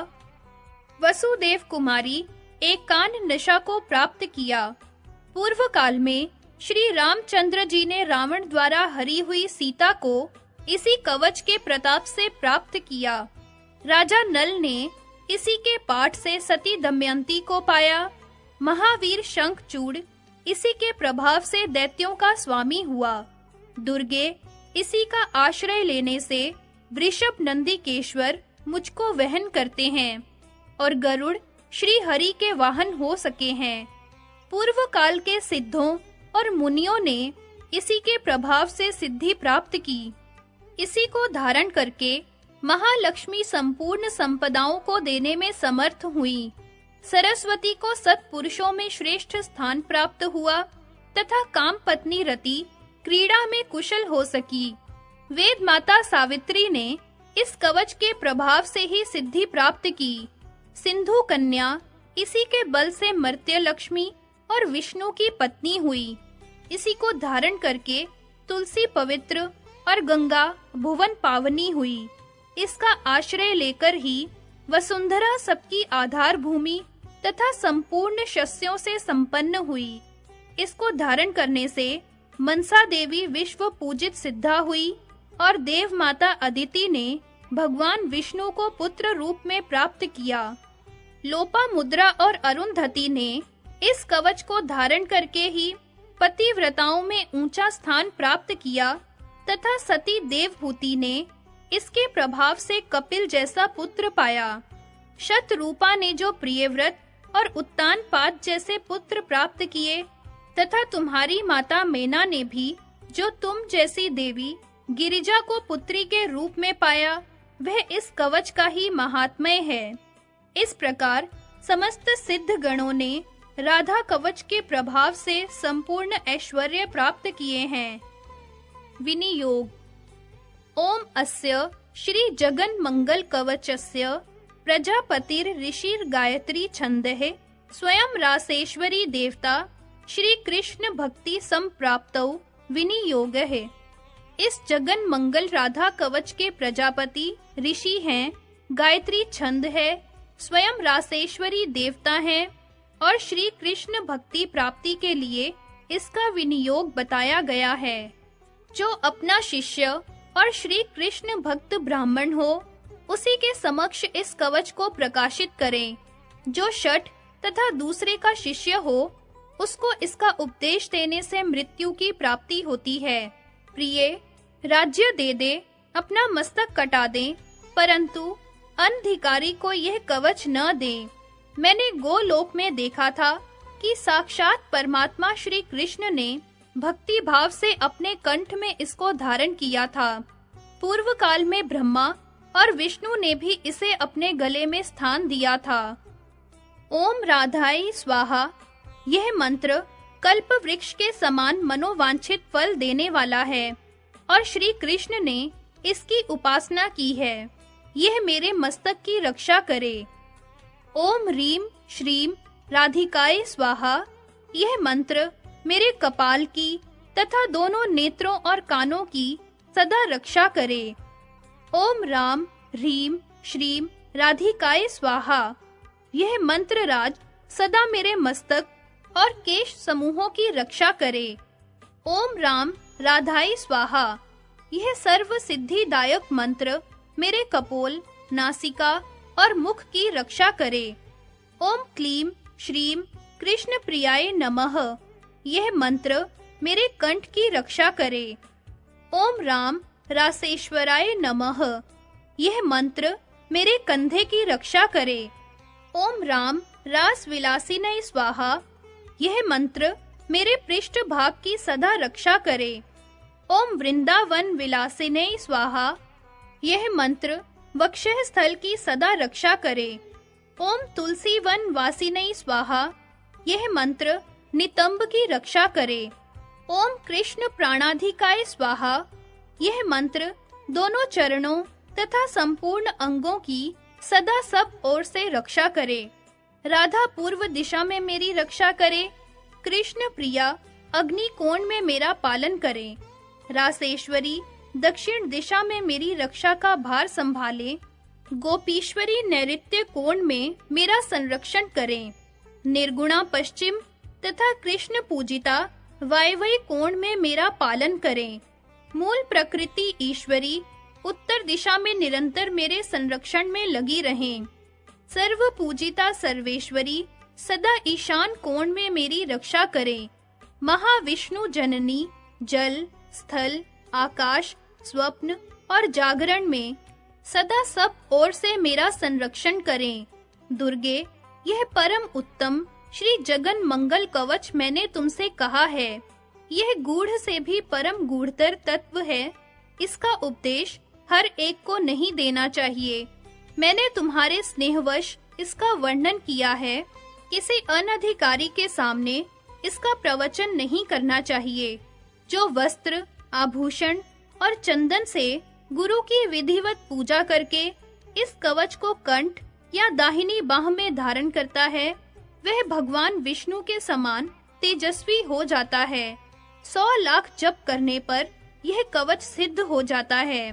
वसुदेव कुमारी एकान नशा को प्राप्त किया। पूर्व काल में श्री रामचंद्र जी ने रावण द्वारा हरी हुई सीता को इसी कवच के प्रताप से प्राप्त किया। राजा नल ने इसी के पाठ से सती दमयंती को पाया। महावीर शंखचूड़ इसी के प्रभाव से दैत्यों का स्वामी हुआ। दुर्गे इसी का आश्रय लेने से वृषभ नंदिकेश्वर मुझको वहन करते हैं और गरुड़ श्री हरि के वाहन हो सके हैं। पूर्व काल के सिद्धों और मुनियों ने इसी के प्रभाव से सिद्धि प्राप्त की। इसी को धारण करके महालक्ष्मी संपूर्ण संपदाओं को देने में समर्थ हुई। सरस्वती को सत्पुरुषों में श्रेष्ठ स्थान प्राप्त हुआ तथा काम पत्नी रति क्रीड़ा में कुशल हो सकी। वेद माता सावित्री ने इस कवच के प्रभाव से ही सिद्धि प्राप्त की। सिंधु कन्या इसी के बल से मर्त्य लक्ष्मी और विष्णु की पत्नी हुई। इसी को धारण करके तुलसी पवित्र और गंगा भुवन पावनी हुई। इसका आश्रय लेकर ही वसुंधरा सबकी आधार भूमि तथा संपूर्ण शस्यों से संपन्न हुई। इसको धारण करने से मनसा देवी विश्व पूजित सिद्धा हुई और देव माता अदिति ने भगवान विष्णु को पुत्र रूप में प्राप्त किया। लोपामुद्रा और अरुंधति ने इस कवच को धारण करके ही पतिव्रताओं में ऊंचा स्थान प्राप्त किया तथा सती देवहूति ने इसके प्रभाव से कपिल जैसा पुत्र पाया। शतरूपा ने जो प्रियव्रत और उत्तानपाद जैसे पुत्र प्राप्त किए तथा तुम्हारी माता मेना ने भी जो तुम जैसी देवी गिरिजा को पुत्री के रूप में पाया, वह इस कवच का ही महात्म्य है। इस प्रकार समस्त सिद्ध गणों ने राधा कवच के प्रभाव से संपूर्ण ऐश्वर्य प्राप्त किए हैं। विनियोग। ओम अस्य श्री जगन मंगल कवचस्य प्रजापतिर ऋषिर गायत्री छंदः स्वयं रासेश्वरी देवता श्री कृष्ण भक्ति संप्राप्तौ विनियोगः। इस जगन मंगल राधा कवच के प्रजापति ऋषि हैं, गायत्री छंद है, स्वयं रासेश्वरी देवता हैं और श्री कृष्ण भक्ति प्राप्ति के लिए इसका विनियोग बताया गया है। जो अपना शिष्य और श्री कृष्ण भक्त ब्राह्मण हो, उसी के समक्ष इस कवच को प्रकाशित करें। जो शठ तथा दूसरे का शिष्य हो, उसको इसका उपदेश देने से मृत्यु की प्राप्ति होती है। प्रिय, राज्य दे दे, अपना मस्तक कटा दे, परंतु अनधिकारी को यह कवच न दे। मैंने गोलोक में देखा था कि साक्षात परमात्मा श्री कृष्ण ने भक्ति भाव से अपने कंठ में इसको धारण किया था। पूर्व काल में ब्रह्मा और विष्णु ने भी इसे अपने गले में स्थान दिया था। ओम राधाई स्वाहा, यह मंत्र कल्प वृक्ष के समान मनोवांछित फल देने वाला है और श्री कृष्ण ने इसकी उपासना की है। यह मेरे मस्तक की रक्षा करे। ओम रीम श्रीम राधिकाय स्वाहा, यह मंत्र मेरे कपाल की तथा दोनों नेत्रों और कानों की सदा रक्षा करे। ओम राम ह्रीम श्रीम राधिकाय स्वाहा, यह मंत्र राज सदा मेरे मस्तक और केश समूहों की रक्षा करे। ओम राम राधाई स्वाहा, यह सर्व सिद्धिदायक मंत्र मेरे कपोल, नासिका और मुख की रक्षा करे। ओम क्लीम श्रीम कृष्ण प्रियाय नमः, यह मंत्र मेरे कंठ की रक्षा करे। ओम राम रासेश्वराय नमः, यह मंत्र मेरे कंधे की रक्षा करे। ओम राम रास विलासिनै स्वाहा, यह मंत्र मेरे पृष्ठ भाग की सदा रक्षा करे। ओम वृंदावन विलासिनै स्वाहा, यह मंत्र वक्षः स्थल की सदा रक्षा करे। ओम तुलसी वन वासिनै स्वाहा, यह मंत्र नितंब की रक्षा करे। ओम कृष्ण प्राणाधिकाय स्वाहा, यह मंत्र दोनों चरणों तथा संपूर्ण अंगों की सदा सब ओर से रक्षा करे। राधा पूर्व दिशा में मेरी रक्षा करे। कृष्ण प्रिया अग्नि कोण में मेरा पालन करे। रासेश्वरी दक्षिण दिशा में मेरी रक्षा का भार संभाले। गोपीश्वरी नैऋत्य कोण में मेरा संरक्षण करें। निर्गुणा पश्चिम तथा कृष्ण पूजिता वायव्य कोण में मेरा पालन करें। मूल प्रकृति ईश्वरी उत्तर दिशा में निरंतर मेरे संरक्षण में लगी रहें। सर्व पूजिता सर्वेश्वरी सदा ईशान कोण में मेरी रक्षा करें। महाविष्णु जननी जल, स्थल, आकाश, स्वप्न और जागरण में सदा सब ओर से मेरा संरक्षण करें। दुर्गे, यह परम उत्तम श्री जगन मंगल कवच मैंने तुमसे कहा है। यह गूढ़ से भी परम गूढ़तर तत्व है। इसका उपदेश हर एक को नहीं देना चाहिए। मैंने तुम्हारे स्नेहवश इसका वर्णन किया है। किसी अनधिकारी के सामने इसका प्रवचन नहीं करना चाहिए। जो वस्त्र, आभूषण और चंदन से गुरु की विधिवत पूजा करके इस कवच को कंठ या दाहिनी बाह में धारण करता है, वह भगवान विष्णु के समान तेजस्वी हो जाता है। 100 लाख जप करने पर यह कवच सिद्ध हो जाता है।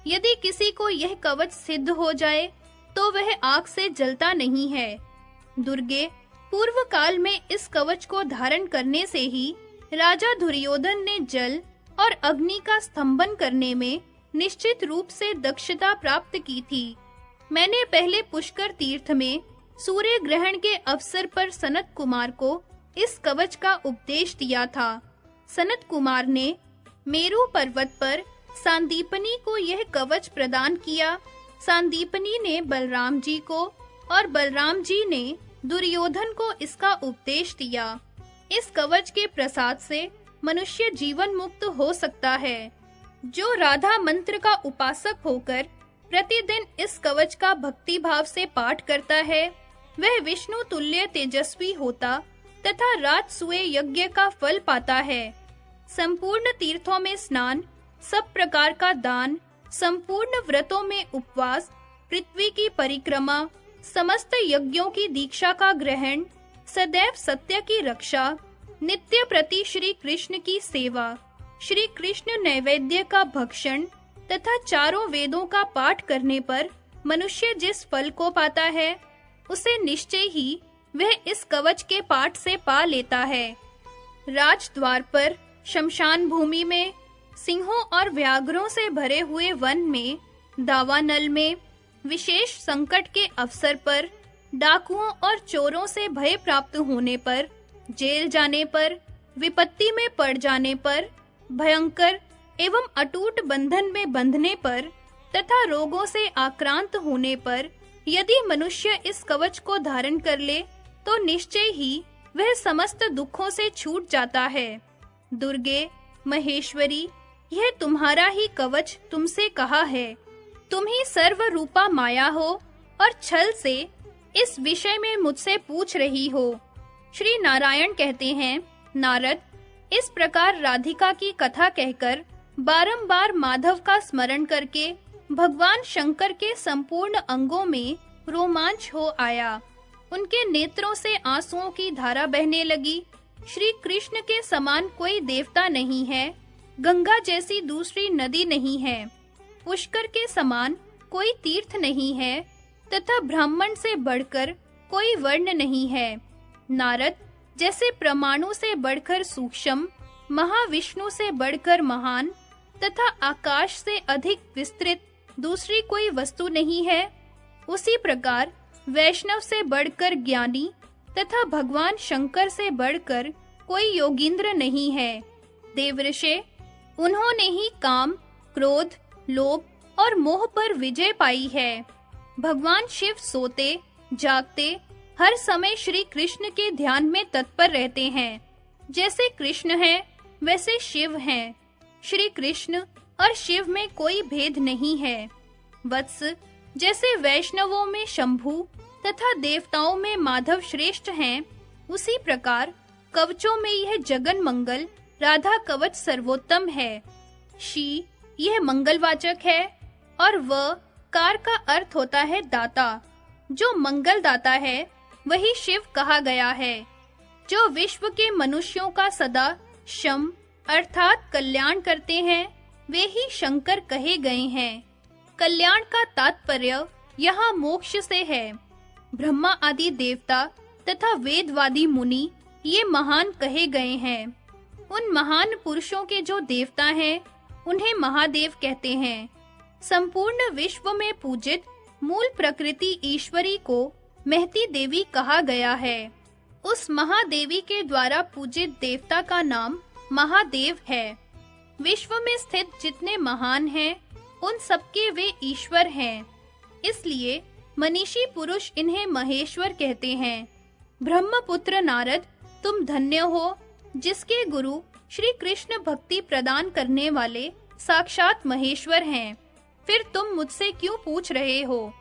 यदि किसी को यह कवच सिद्ध हो जाए तो वह आग से जलता नहीं है। दुर्गे, पूर्व काल में इस कवच को धारण करने से ही राजा दुर्योधन ने जल और अग्नि का स्तंभन करने में निश्चित रूप से दक्षता प्राप्त की थी। मैंने पहले पुष्कर तीर्थ में सूर्य ग्रहण के अवसर पर सनत कुमार को इस कवच का उपदेश दिया था। सनत कुमार ने मेरु पर्वत पर सांदीपनी को यह कवच प्रदान किया। सांदीपनी ने बलराम जी को और बलराम जी ने दुर्योधन को इसका उपदेश दिया। इस कवच के प्रसाद से मनुष्य जीवन मुक्त हो सकता है। जो राधा मंत्र का उपासक होकर प्रतिदिन इस कवच का भक्ति भाव से पाठ करता है, वह विष्णु तुल्य तेजस्वी होता तथा राजसूय यज्ञ का फल पाता है। संपूर्ण तीर्थों में स्नान, सब प्रकार का दान, संपूर्ण व्रतों में उपवास, पृथ्वी की परिक्रमा, समस्त यज्ञों की दीक्षा का ग्रहण, सदैव सत्य की रक्षा, नित्य प्रति श्री कृष्ण की सेवा, श्री कृष्ण नैवेद्य का भक्षण तथा चारों वेदों का पाठ करने पर मनुष्य जिस फल को पाता है, उसे निश्चय ही वह इस कवच के पाठ से पा लेता है। राजद्वार पर, शमशान भूमि में, सिंहों और व्याघ्रों से भरे हुए वन में, दावानल में, विशेष संकट के अवसर पर, डाकुओं और चोरों से भय प्राप्त होने पर, जेल जाने पर, विपत्ति में पड़ जाने पर, भयंकर एवं अटूट बंधन में बंधने पर तथा रोगों से आक्रांत होने पर यदि मनुष्य इस कवच को धारण कर ले तो निश्चय ही वह समस्त दुखों से छूट जाता है। दुर्गे, महेश्वरी, यह तुम्हारा ही कवच तुमसे कहा है। तुम ही सर्व रूपा माया हो और छल से इस विषय में मुझसे पूछ रही हो। श्री नारायण कहते हैं, नारद, इस प्रकार राधिका की कथा कहकर बारंबार माधव का स्मरण करके भगवान शंकर के संपूर्ण अंगों में रोमांच हो आया। उनके नेत्रों से आंसुओं की धारा बहने लगी। श्री कृष्ण के समान कोई देवता नहीं है, गंगा जैसी दूसरी नदी नहीं है, पुष्कर के समान कोई तीर्थ नहीं है तथा ब्राह्मण से बढ़कर कोई वर्ण नहीं है। नारद, जैसे परमाणु से बढ़कर सूक्ष्म, महाविष्णु से बढ़कर महान तथा आकाश से अधिक विस्तृत दूसरी कोई वस्तु नहीं है, उसी प्रकार वैष्णव से बढ़कर ज्ञानी तथा भगवान शंकर से बढ़कर कोई योगींद्र नहीं है। देवऋषि, उन्होंने ही काम, क्रोध, लोभ और मोह पर विजय पाई है। भगवान शिव सोते, जागते, हर समय श्री कृष्ण के ध्यान में तत्पर रहते हैं। जैसे कृष्ण है, वैसे शिव हैं। श्री कृष्ण और शिव में कोई भेद नहीं है। वत्स, जैसे वैष्णवों में शंभु तथा देवताओं में माधव श्रेष्ठ हैं, उसी प्रकार कवचों में यह जगन मंगल राधा कवच सर्वोत्तम है। शी, यह मंगलवाचक है और व कार का अर्थ होता है दाता। जो मंगल दाता है वही शिव कहा गया है। जो विश्व के मनुष्यों का सदा शम अर्थात कल्याण करते हैं, वे ही शंकर कहे गए हैं। कल्याण का तात्पर्य यहाँ मोक्ष से है। ब्रह्मा आदि देवता तथा वेदवादी मुनि ये महान कहे गए हैं। उन महान पुरुषों के जो देवता हैं, उन्हें महादेव कहते हैं। संपूर्ण विश्व में पूजित मूल प्रकृति ईश्वरी को महती देवी कहा गया है। उस महादेवी के द्वारा पूजित देवता का नाम महादेव है। विश्व में स्थित जितने महान हैं, उन सबके वे ईश्वर हैं। इसलिए मनीषी पुरुष इन्हें महेश्वर कहते हैं। ब्रह्मपुत्र नारद, तुम धन्य हो, जिसके गुरु श्री कृष्ण भक्ति प्रदान करने वाले साक्षात महेश्वर हैं। फिर तुम मुझसे क्यों पूछ रहे हो?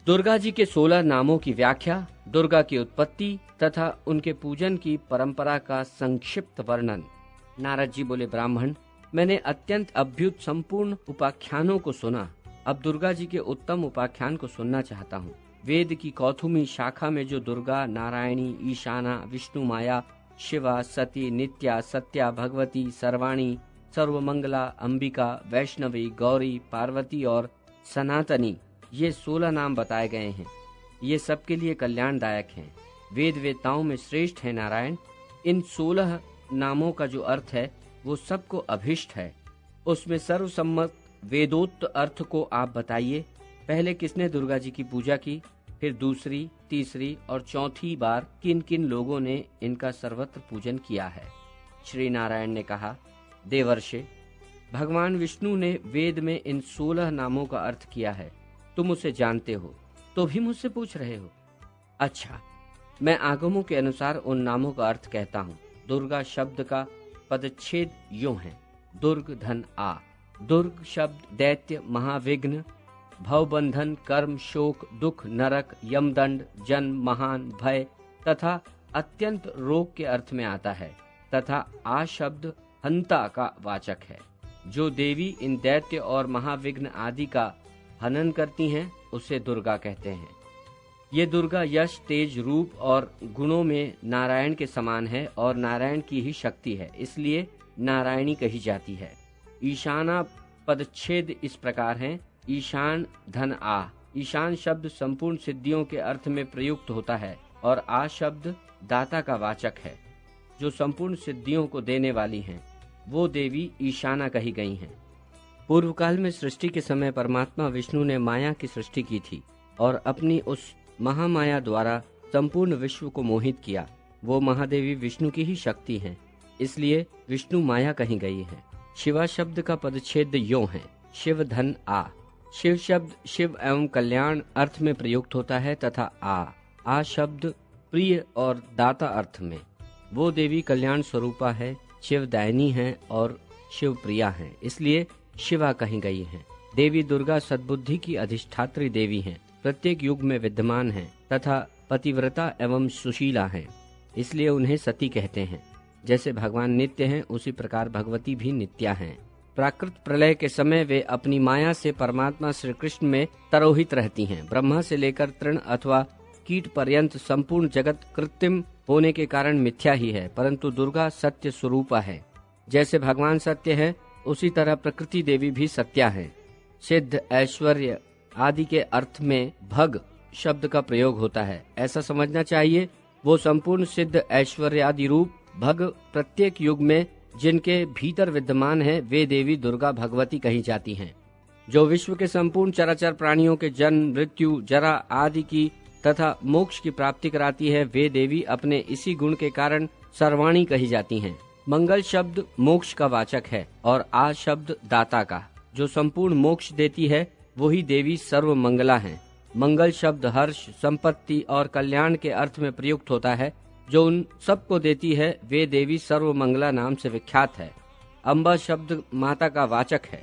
दुर्गा जी के 16 नामों की व्याख्या, दुर्गा की उत्पत्ति तथा उनके पूजन की परंपरा का संक्षिप्त वर्णन। नारद जी बोले, ब्राह्मण, मैंने अत्यंत अद्भुत संपूर्ण उपाख्यानों को सुना। अब दुर्गा जी के उत्तम उपाख्यान को सुनना चाहता हूँ। वेद की कौथुमी शाखा में जो दुर्गा, नारायणी, ईशाना, विष्णु माया, शिवा, सती, नित्या, सत्या, भगवती, सर्वाणी, सर्वमंगला, अंबिका, वैष्णवी, गौरी, पार्वती और सनातनी, ये 16 नाम बताए गए हैं। ये सबके लिए कल्याणदायक हैं। वेद वेदताओं में श्रेष्ठ है नारायण। इन 16 नामों का जो अर्थ है वो सबको अभिष्ट है। उसमें सर्वसम्मत वेदोक्त अर्थ को आप बताइए। पहले किसने दुर्गा जी की पूजा की, फिर दूसरी, तीसरी और चौथी बार किन किन लोगों ने इनका सर्वत्र पूजन किया है? श्री नारायण ने कहा, देवर्षे, भगवान विष्णु ने वेद में इन 16 नामों का अर्थ किया है। तुम उसे जानते हो तो भी मुझसे पूछ रहे हो? अच्छा, मैं आगमों के अनुसार उन नामों का अर्थ कहता हूँ। दुर्गा शब्द का पदच्छेद यूं है: दुर्ग धन आ। दुर्ग शब्द दैत्य, महाविघ्न, भवबंधन, कर्म, शोक, दुख, नरक, यमदंड, जन्म, महान भय तथा अत्यंत रोग के अर्थ में आता है तथा आ शब्द हंता का वाचक है। जो देवी इन दैत्य और महाविघ्न आदि का हनन करती हैं उसे दुर्गा कहते हैं। ये दुर्गा यश, तेज, रूप और गुणों में नारायण के समान है और नारायण की ही शक्ति है, इसलिए नारायणी कही जाती है। ईशाना पदच्छेद इस प्रकार है: ईशान धन आ। ईशान शब्द संपूर्ण सिद्धियों के अर्थ में प्रयुक्त होता है और आ शब्द दाता का वाचक है। जो संपूर्ण सिद्धियों को देने वाली हैं वो देवी ईशाना कही गई हैं। पूर्व काल में सृष्टि के समय परमात्मा विष्णु ने माया की सृष्टि की थी और अपनी उस महामाया द्वारा संपूर्ण विश्व को मोहित किया। वो महादेवी विष्णु की ही शक्ति हैं, इसलिए विष्णु माया कही गई है। शिवा शब्द का पदच्छेद यों है: शिव धन आ। शिव शब्द शिव एवं कल्याण अर्थ में प्रयुक्त होता है तथा आ शब्द प्रिय और दाता अर्थ में। वो देवी कल्याण स्वरूपा है, शिवदायिनी है और शिव प्रिया है, इसलिए शिवा कही गई है। देवी दुर्गा सद्बुद्धि की अधिष्ठात्री देवी हैं, प्रत्येक युग में विद्यमान हैं तथा पतिव्रता एवं सुशीला हैं, इसलिए उन्हें सती कहते हैं। जैसे भगवान नित्य हैं उसी प्रकार भगवती भी नित्या हैं। प्राकृत प्रलय के समय वे अपनी माया से परमात्मा श्री कृष्ण में तरोहित रहती हैं। ब्रह्मा से लेकर तृण अथवा कीट पर्यंत संपूर्ण जगत कृत्रिम होने के कारण मिथ्या ही है, परंतु दुर्गा सत्य स्वरूपा है। जैसे भगवान सत्य है उसी तरह प्रकृति देवी भी सत्या है। सिद्ध, ऐश्वर्य आदि के अर्थ में भग शब्द का प्रयोग होता है, ऐसा समझना चाहिए। वो संपूर्ण सिद्ध ऐश्वर्यादि रूप भग प्रत्येक युग में जिनके भीतर विद्यमान है वे देवी दुर्गा भगवती कही जाती हैं। जो विश्व के संपूर्ण चराचर प्राणियों के जन्म, मृत्यु, जरा आदि की तथा मोक्ष की प्राप्ति कराती है, वे देवी अपने इसी गुण के कारण सर्वाणी कही जाती हैं। मंगल शब्द मोक्ष का वाचक है और आ शब्द दाता का। जो संपूर्ण मोक्ष देती है वही देवी सर्व मंगला है। मंगल शब्द हर्ष, संपत्ति और कल्याण के अर्थ में प्रयुक्त होता है। जो उन सबको देती है वे देवी सर्व मंगला नाम से विख्यात है। अम्बा शब्द माता का वाचक है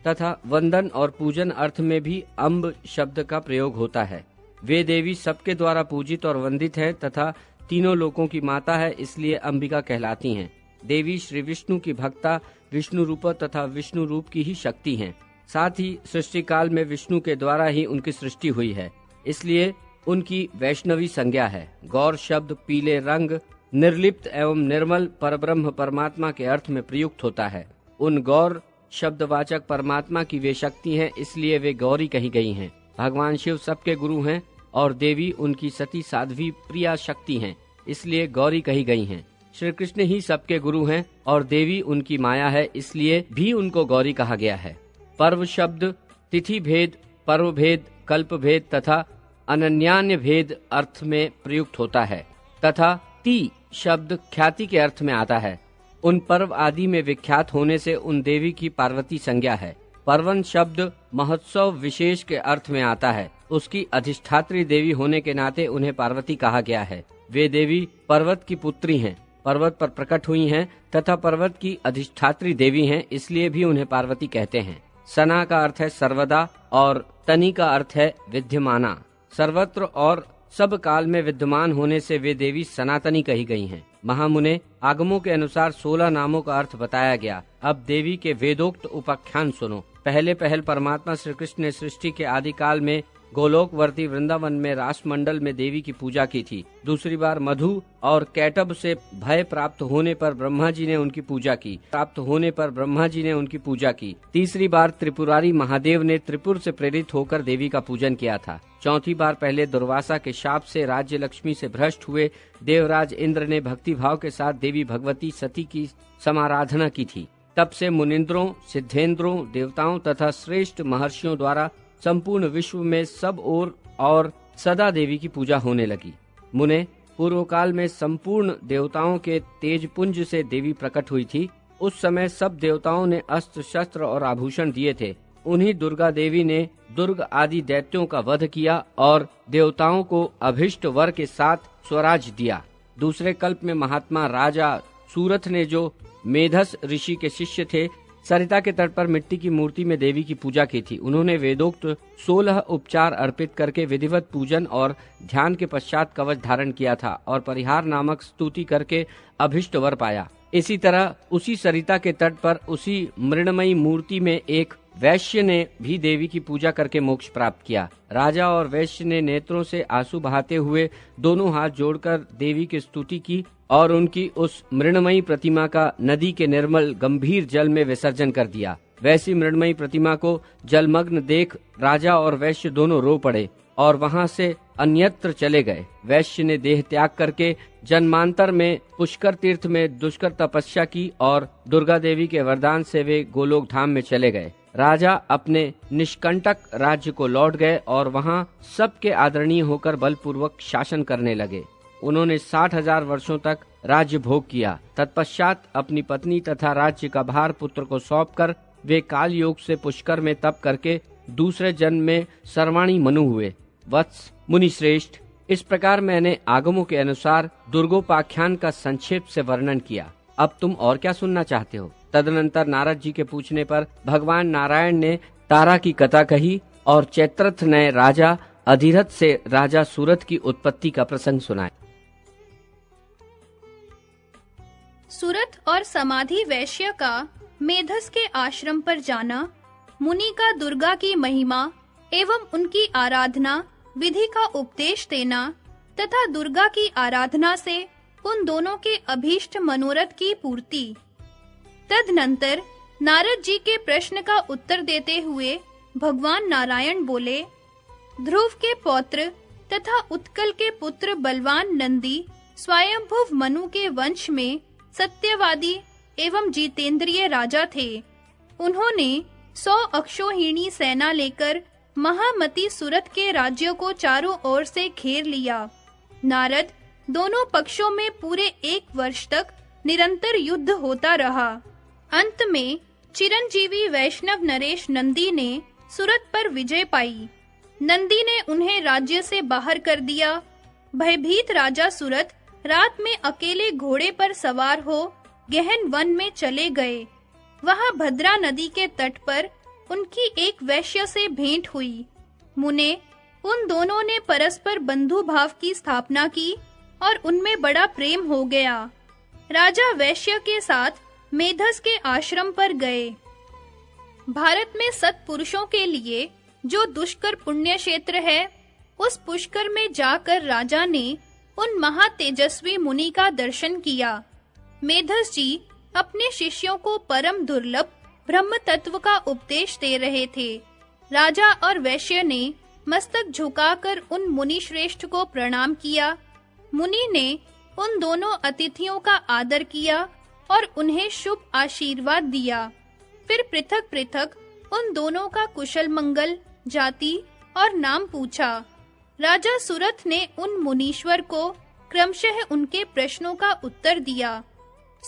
तथा वंदन और पूजन अर्थ में भी अम्ब शब्द का प्रयोग होता है। वे देवी सबके द्वारा पूजित और वंदित है तथा तीनों लोकों की माता है, इसलिए अंबिका कहलाती हैं। देवी श्री विष्णु की भक्ता, विष्णु रूप तथा विष्णु रूप की ही शक्ति हैं। साथ ही सृष्टि काल में विष्णु के द्वारा ही उनकी सृष्टि हुई है, इसलिए उनकी वैष्णवी संज्ञा है। गौर शब्द पीले रंग, निर्लिप्त एवं निर्मल परब्रह्म परमात्मा के अर्थ में प्रयुक्त होता है। उन गौर शब्दवाचक परमात्मा की वे शक्ति हैं, इसलिए वे गौरी कही गई हैं। भगवान शिव सबके गुरु हैं और देवी उनकी सती साध्वी प्रिया शक्ति हैं, इसलिए गौरी कही गई हैं। श्री कृष्ण ही सबके गुरु हैं और देवी उनकी माया है, इसलिए भी उनको गौरी कहा गया है। पर्व शब्द तिथि भेद, पर्व भेद, कल्प भेद तथा अनन्यान्य भेद अर्थ में प्रयुक्त होता है तथा ती शब्द ख्याति के अर्थ में आता है। उन पर्व आदि में विख्यात होने से उन देवी की पार्वती संज्ञा है। पर्वन शब्द महोत्सव विशेष के अर्थ में आता है। उसकी अधिष्ठात्री देवी होने के नाते उन्हें पार्वती कहा गया है। वे देवी पर्वत की पुत्री हैं, पर्वत पर प्रकट हुई हैं तथा पर्वत की अधिष्ठात्री देवी हैं, इसलिए भी उन्हें पार्वती कहते हैं। सना का अर्थ है सर्वदा और तनी का अर्थ है विद्यमाना। सर्वत्र और सब काल में विद्यमान होने से वे देवी सनातनी कही गई हैं। महामुने, आगमों के अनुसार 16 नामों का अर्थ बताया गया। अब देवी के वेदोक्त उपाख्यान सुनो। पहले परमात्मा श्री कृष्ण ने सृष्टि के आदि काल में गोलोकवर्ती वृंदावन में रास मंडल में देवी की पूजा की थी। दूसरी बार मधु और कैटब से भय प्राप्त होने पर ब्रह्मा जी ने उनकी पूजा की। तीसरी बार त्रिपुरारी महादेव ने त्रिपुर से प्रेरित होकर देवी का पूजन किया था। चौथी बार पहले दुर्वासा के शाप से राज्य लक्ष्मी से भ्रष्ट हुए देवराज इंद्र ने भक्ति भाव के साथ देवी भगवती सती की समाराधना की थी। तब से मुनिंद्रों, सिद्धेंद्रों, देवताओं तथा श्रेष्ठ महर्षियों द्वारा संपूर्ण विश्व में सब ओर और सदा देवी की पूजा होने लगी। मुने, पूर्व काल में संपूर्ण देवताओं के तेजपुंज से देवी प्रकट हुई थी। उस समय सब देवताओं ने अस्त्र शस्त्र और आभूषण दिए थे। उन्हीं दुर्गा देवी ने दुर्ग आदि दैत्यों का वध किया और देवताओं को अभिष्ट वर के साथ स्वराज दिया। दूसरे कल्प में महात्मा राजा सूरथ ने, जो मेधस ऋषि के शिष्य थे, सरिता के तट पर मिट्टी की मूर्ति में देवी की पूजा की थी। उन्होंने वेदोक्त 16 उपचार अर्पित करके विधिवत पूजन और ध्यान के पश्चात कवच धारण किया था और परिहार नामक स्तुति करके अभिष्ट वर पाया। इसी तरह उसी सरिता के तट पर उसी मृणमयी मूर्ति में एक वैश्य ने भी देवी की पूजा करके मोक्ष प्राप्त किया। राजा और वैश्य ने नेत्रों से आंसू बहाते हुए दोनों हाथ जोड़कर देवी की स्तुति की और उनकी उस मृणमयी प्रतिमा का नदी के निर्मल गंभीर जल में विसर्जन कर दिया। वैसी मृणमयी प्रतिमा को जलमग्न देख राजा और वैश्य दोनों रो पड़े और वहां से अन्यत्र चले गए। वैश्य ने देह त्याग करके जन्मांतर में पुष्कर तीर्थ में दुष्कर तपस्या की और दुर्गा देवी के वरदान से वे गोलोक धाम में चले गए। राजा अपने निष्कंटक राज्य को लौट गए और वहां सबके आदरणीय होकर बलपूर्वक शासन करने लगे। उन्होंने 60,000 वर्षों तक राज्य भोग किया। तत्पश्चात अपनी पत्नी तथा राज्य का भार पुत्र को सौंपकर वे काल योग से पुष्कर में तप करके दूसरे जन्म में सर्वाणी मनु हुए। वत्स मुनि श्रेष्ठ, इस प्रकार मैंने आगमों के अनुसार दुर्गोपाख्यान का संक्षेप से वर्णन किया। अब तुम और क्या सुनना चाहते हो? तदनंतर नारद जी के पूछने पर भगवान नारायण ने तारा की कथा कही और चैत्रथ ने राजा अधिरथ से राजा सूरथ की उत्पत्ति का प्रसंग सुनाया। सूरथ और समाधि वैश्य का मेधस के आश्रम पर जाना, मुनि का दुर्गा की महिमा एवं उनकी आराधना विधि का उपदेश देना तथा दुर्गा की आराधना से उन दोनों के अभीष्ट मनोरथ की पूर्ति। तदनंतर नारद जी के प्रश्न का उत्तर देते हुए भगवान नारायण बोले, ध्रुव के पौत्र तथा उत्कल के पुत्र बलवान नंदी स्वयंभुव मनु के वंश में सत्यवादी एवं जितेंद्रिय राजा थे। उन्होंने 100 अक्षौहिणी सेना लेकर महामती सूरत के राज्यों को चारों ओर से घेर लिया। नारद, दोनों पक्षों में पूरे 1 वर्ष तक निरंतर युद्ध होता रहा। अंत में चिरंजीवी वैष्णव नरेश नंदी ने सूरत पर विजय पाई। नंदी ने उन्हें राज्य से बाहर कर दिया। भयभीत राजा सूरत रात में अकेले घोड़े पर सवार हो गहन वन में चले गए। वहां भद्रा नदी के तट पर उनकी एक वैश्य से भेंट हुई। मुने, उन दोनों ने परस्पर बंधु भाव की स्थापना की और उनमें बड़ा प्रेम हो गया। राजा वैश्य के साथ मेधस के आश्रम पर गए। भारत में सत्पुरुषों के लिए जो दुष्कर पुण्य क्षेत्र है, उस पुष्कर में जाकर राजा ने उन महातेजस्वी मुनि का दर्शन किया। मेधस जी अपने शिष्यों को परम दुर्लभ ब्रह्म तत्व का उपदेश दे रहे थे। राजा और वैश्य ने मस्तक झुकाकर उन मुनि श्रेष्ठ को प्रणाम किया। मुनि ने उन दोनों अतिथियों का आदर किया और उन्हें शुभ आशीर्वाद दिया। फिर पृथक-पृथक उन दोनों का कुशल मंगल, जाति और नाम पूछा। राजा सूरथ ने उन मुनीश्वर को क्रमशः उनके प्रश्नों का उत्तर दिया।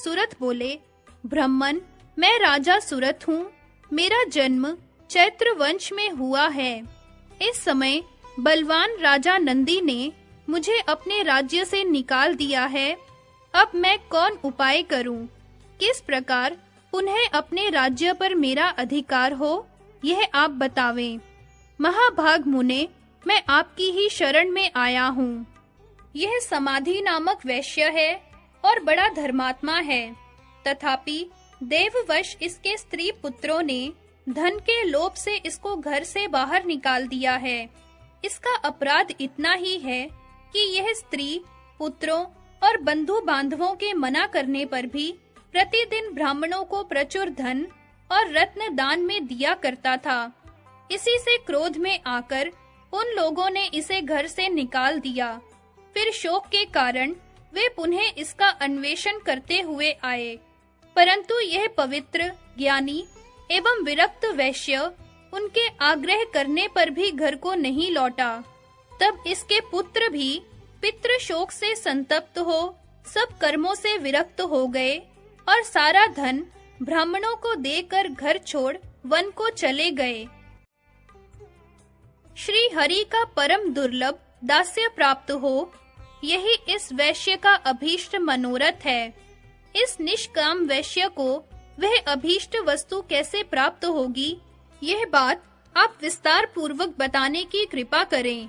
सूरथ बोले, ब्राह्मण, मैं राजा सूरथ हूँ। मेरा जन्म चैत्र वंश में हुआ है। इस समय बलवान राजा नंदी ने मुझे अपने राज्य से निकाल दिया है। अब मैं कौन उपाय करूं? किस प्रकार उन्हें अपने राज्य पर मेरा अधिकार हो, यह आप बतावें। महाभाग मुने, मैं आपकी ही शरण में आया हूँ। यह समाधि नामक वैश्य है और बड़ा धर्मात्मा है। तथापि देववश इसके स्त्री पुत्रों ने धन के लोभ से इसको घर से बाहर निकाल दिया है। इसका अपराध इतना ही है कि यह स्त्री, पुत्रों और बंधु बांधवों के मना करने पर भी प्रतिदिन ब्राह्मणों को प्रचुर धन और रत्न दान में दिया करता था। इसी से क्रोध में आकर उन लोगों ने इसे घर से निकाल दिया। फिर शोक के कारण वे पुनः इसका अन्वेषण करते हुए आए, परंतु यह पवित्र, ज्ञानी एवं विरक्त वैश्य उनके आग्रह करने पर भी घर को नहीं लौटा। तब इसके पुत्र भी पितृ शोक से संतप्त हो सब कर्मों से विरक्त हो गए और सारा धन ब्राह्मणों को देकर घर छोड़ वन को चले गए। श्री हरि का परम दुर्लभ दास्य प्राप्त हो, यही इस वैश्य का अभीष्ट मनोरथ है। इस निष्काम वैश्य को वह अभीष्ट वस्तु कैसे प्राप्त होगी, यह बात आप विस्तार पूर्वक बताने की कृपा करें।